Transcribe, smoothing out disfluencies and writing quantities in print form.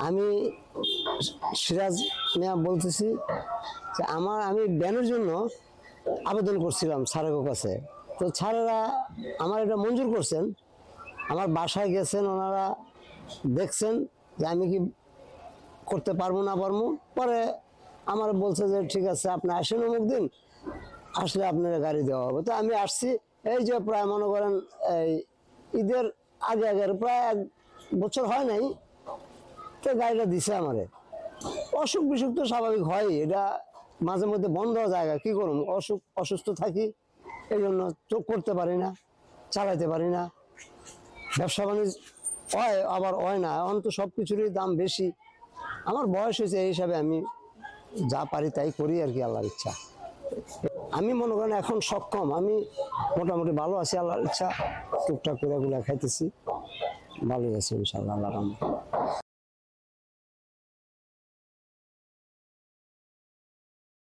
আমি সিরাজ মিয়া বলতেছি যে আমি ব্যানের জন্য আবেদন করছিলাম স্যারের কাছে। তো স্যারেরা আমার এটা মঞ্জুর করছেন, আমার বাসায় গেছেন, ওনারা দেখছেন যে আমি কি করতে পারবো না পারবো। পরে আমার বলছে যে ঠিক আছে আপনি আসেন অমুক দিন, আসলে আপনার গাড়ি দেওয়া হবে। তো আমি আসছি, এই যে প্রায় মনে করেন এই ঈদের আগে আগে প্রায় 1 বছর হয় নাই, তো গাড়িটা দিছে আমারে। অসুখ বিসুখ তো স্বাভাবিক হয়, এটা মাঝে মধ্যে বন্ধ জায়গা, কি করুন, অসুস্থ থাকি, এই জন্য চোখ করতে পারি না, চালাইতে পারি না, ব্যবসা বাণিজ্য হয় আবার হয় না। এখন তো সব কিছুরই দাম বেশি, আমার বয়স হয়েছে, এই হিসাবে আমি যা পারি তাই করি আর কি, আল্লাহর ইচ্ছা। আমি মনে করেন এখন সক্ষম, আমি মোটামুটি ভালো আছি, আল্লাহর ইচ্ছা টুকটাক করে গুলা খাইতেছি, ভালোই আছি ইনশাআল্লাহ, আল্লাহর রহমতে।